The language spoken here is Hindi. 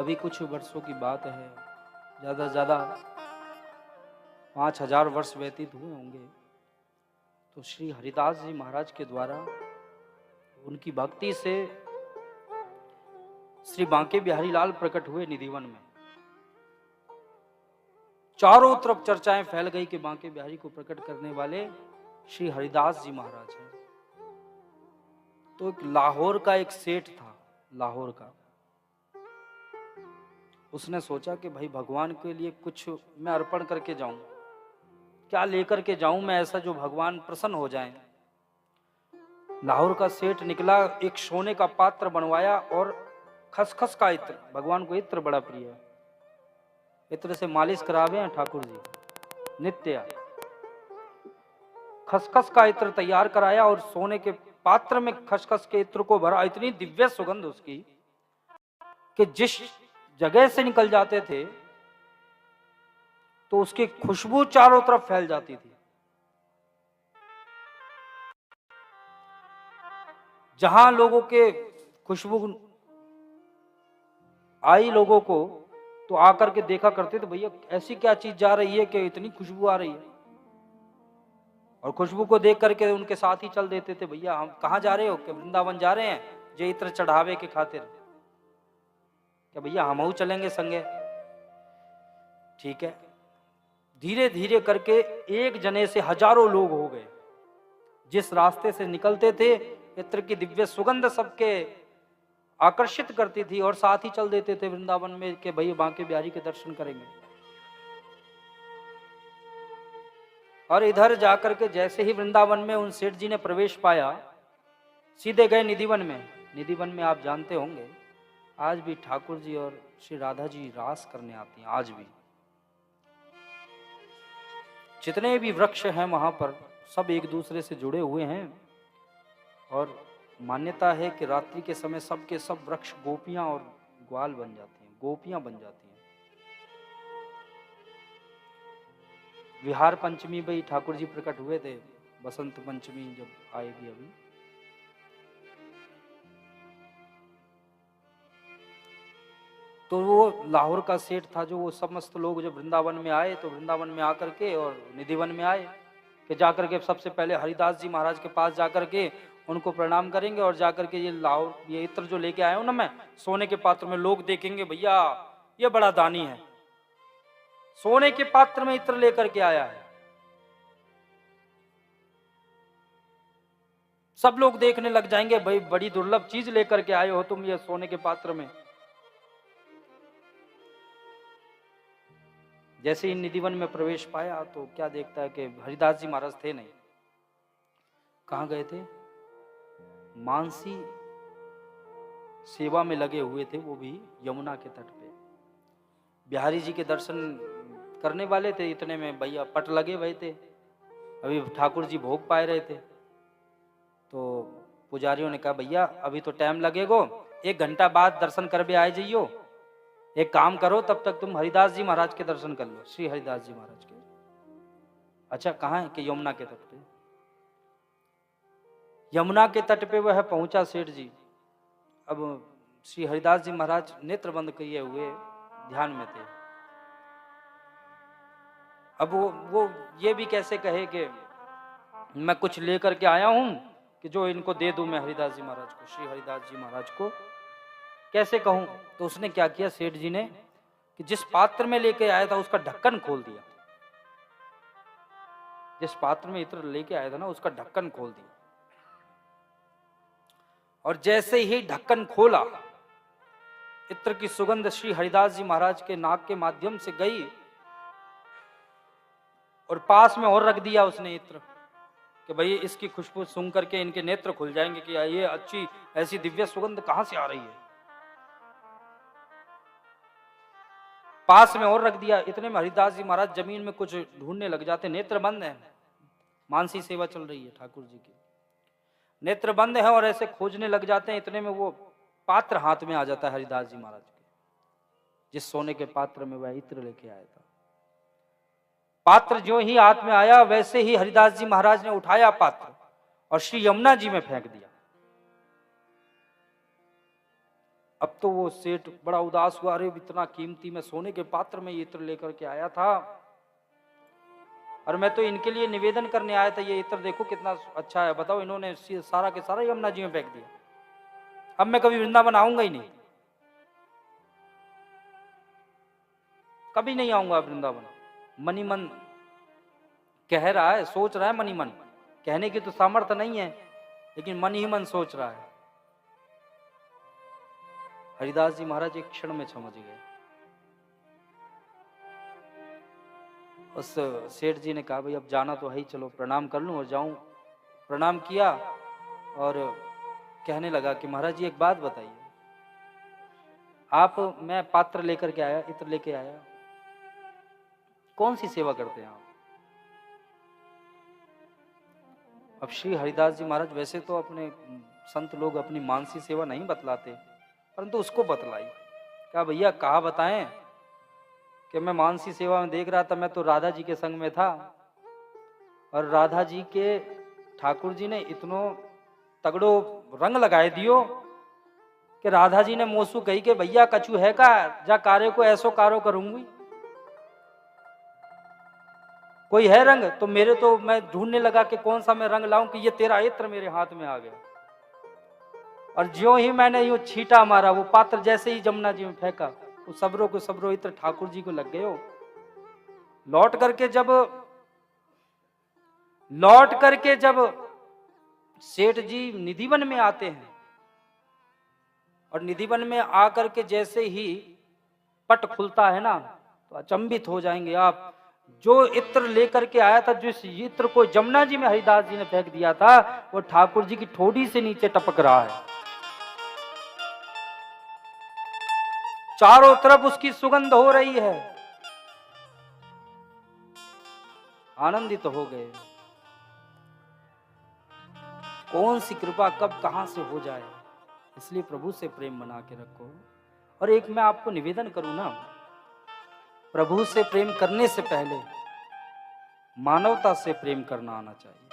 अभी कुछ वर्षों की बात है, ज़्यादा से ज़्यादा 5000 वर्ष व्यतीत हुए होंगे। तो श्री हरिदास जी महाराज के द्वारा उनकी भक्ति से श्री बांके बिहारी लाल प्रकट हुए निधिवन में। चारों तरफ चर्चाएं फैल गई कि बांके बिहारी को प्रकट करने वाले श्री हरिदास जी महाराज हैं। तो एक लाहौर का एक सेठ था, लाहौर का, उसने सोचा कि भाई भगवान के लिए कुछ मैं अर्पण करके जाऊं, क्या लेकर के जाऊं मैं ऐसा जो भगवान प्रसन्न हो जाएं। लाहौर का सेठ निकला, एक सोने का पात्र बनवाया और खसखस का इत्र, भगवान को इत्र बड़ा प्रिय है, इत्र से मालिश करावे हैं ठाकुर जी नित्य। खसखस का इत्र तैयार कराया और सोने के पात्र में खसखस के इत्र को भरा। इतनी दिव्य सुगंध उसकी कि जिस जगह से निकल जाते थे तो उसकी खुशबू चारों तरफ फैल जाती थी। जहां लोगों के खुशबू आई लोगों को तो आकर के देखा करते थे, भैया ऐसी क्या चीज जा रही है कि इतनी खुशबू आ रही है। और खुशबू को देख करके उनके साथ ही चल देते थे, भैया हम कहाँ जा रहे हो, कि वृंदावन जा रहे हैं जे इत्र चढ़ावे के खातिर, क्या भैया हम चलेंगे संगे। ठीक है, धीरे धीरे करके एक जने से हजारों लोग हो गए। जिस रास्ते से निकलते थे इत्र की दिव्य सुगंध सबके आकर्षित करती थी और साथ ही चल देते थे वृंदावन में कि भैया बांके बिहारी के दर्शन करेंगे। और इधर जाकर के जैसे ही वृंदावन में उन सेठ जी ने प्रवेश पाया, सीधे गए निधिवन में। निधिवन में आप जानते होंगे आज भी ठाकुर जी और श्री राधा जी रास करने आती हैं। आज भी जितने भी वृक्ष हैं वहां पर सब एक दूसरे से जुड़े हुए हैं और मान्यता है कि रात्रि के समय सबके सब वृक्ष गोपियां और ग्वाल बन जाती हैं, गोपियां बन जाती हैं। विहार पंचमी में ठाकुर जी प्रकट हुए थे, बसंत पंचमी जब आएगी अभी। तो वो लाहौर का सेठ था जो वो समस्त लोग जब वृंदावन में आए तो वृंदावन में आकर के और निधिवन में आए कि जाकर के सबसे पहले हरिदास जी महाराज के पास जाकर के उनको प्रणाम करेंगे और जाकर के ये लाहौर ये इत्र जो लेके आया हूं ना मैं सोने के पात्र में, लोग देखेंगे भैया ये बड़ा दानी है, सोने के पात्र में इत्र लेकर के आया है। सब लोग देखने लग जाएंगे भाई बड़ी दुर्लभ चीज लेकर के आए हो तुम ये सोने के पात्र में। जैसे ही निधिवन में प्रवेश पाया तो क्या देखता है कि हरिदास जी महाराज थे नहीं। कहां गए थे? मानसी सेवा में लगे हुए थे, वो भी यमुना के तट पे। बिहारी जी के दर्शन करने वाले थे, इतने में भैया पट लगे हुए थे, अभी ठाकुर जी भोग पाए रहे थे। तो पुजारियों ने कहा भैया अभी तो टाइम लगेगा, 1 घंटा बाद दर्शन कर भी आए जाइयो, एक काम करो तब तक तुम हरिदास जी महाराज के दर्शन कर लो, श्री हरिदास जी महाराज के। अच्छा कहाँ है? कि यमुना के तट पे। यमुना के तट पे वह पहुंचा सेठ जी। अब श्री हरिदास जी महाराज नेत्र बंद किए हुए ध्यान में थे। अब वो ये भी कैसे कहे कि मैं कुछ लेकर के आया हूं कि जो इनको दे दूं मैं हरिदास जी महाराज को, श्री हरिदास जी महाराज को कैसे कहूं। तो उसने क्या किया सेठ जी ने कि जिस पात्र में लेके आया था उसका ढक्कन खोल दिया। जिस पात्र में इत्र लेके आया था ना उसका ढक्कन खोल दिया और जैसे ही ढक्कन खोला इत्र की सुगंध श्री हरिदास जी महाराज के नाक के माध्यम से गई और पास में और रख दिया उसने इत्र कि भाई इसकी खुशबू सूंघ करके इनके नेत्र खुल जाएंगे कि ये अच्छी ऐसी दिव्य सुगंध कहां से आ रही है। पास में और रख दिया। इतने में हरिदास जी महाराज जमीन में कुछ ढूंढने लग जाते, नेत्र बंद है, मानसी सेवा चल रही है ठाकुर जी की, नेत्र बंद है और ऐसे खोजने लग जाते हैं। इतने में वो पात्र हाथ में आ जाता है हरिदास जी महाराज के, जिस सोने के पात्र में वह इत्र लेके आया था। पात्र जो ही हाथ में आया वैसे ही हरिदास जी महाराज ने उठाया पात्र और श्री यमुना जी में फेंक दिया। अब तो वो सेठ बड़ा उदास हुआ, अरे इतना कीमती मैं सोने के पात्र में ये इत्र लेकर के आया था और मैं तो इनके लिए निवेदन करने आया था, ये इत्र देखो कितना अच्छा है, बताओ इन्होंने सारा के सारा यमुना जी में फेंक दिया, अब मैं कभी वृंदावन आऊंगा ही नहीं, कभी नहीं आऊंगा वृंदावन। मनी मन कह रहा है, सोच रहा है मनी मन, कहने की तो सामर्थ्य नहीं है, लेकिन मन ही मन सोच रहा है। हरिदास जी महाराज एक क्षण में समझ गए। उस सेठ जी ने कहा भाई अब जाना तो है ही, चलो प्रणाम कर लूं और जाऊं। प्रणाम किया और कहने लगा कि महाराज जी एक बात बताइए, आप, मैं पात्र लेकर के आया, इत्र लेके आया, कौन सी सेवा करते हैं आप? अब श्री हरिदास जी महाराज वैसे तो अपने संत लोग अपनी मानसी सेवा नहीं बतलाते, परंतु उसको बतलाई। क्या भैया कहा बताएं कि मैं मानसी सेवा में देख रहा था, मैं तो राधा जी के संग में था और राधा जी के ठाकुर जी ने इतनो तगड़ो रंग लगाए दियो कि राधा जी ने मोसू कही कि भैया कछु है का, जा कार्य को ऐसो कारो करूंगी, कोई है रंग? तो मेरे तो मैं ढूंढने लगा कि कौन सा मैं रंग लाऊं कि ये तेरा इत्र मेरे हाथ में आ गया, और ज्यों ही मैंने यूं छींटा मारा, वो पात्र जैसे ही जमुना जी में फेंका, वो सबरों को सबरों इत्र ठाकुर जी को लग गए हो। लौट करके जब सेठ जी निधिवन में आते हैं और निधिवन में आकर के जैसे ही पट खुलता है ना, तो अचंभित हो जाएंगे आप। जो इत्र लेकर के आया था, जिस इत्र को जमुना जी में हरिदास जी ने फेंक दिया था, वो ठाकुर जी की ठोड़ी से नीचे टपक रहा है, चारों तरफ उसकी सुगंध हो रही है। आनंदित हो गए। कौन सी कृपा कब कहां से हो जाए, इसलिए प्रभु से प्रेम बना के रखो। और एक मैं आपको निवेदन करूं ना, प्रभु से प्रेम करने से पहले मानवता से प्रेम करना आना चाहिए।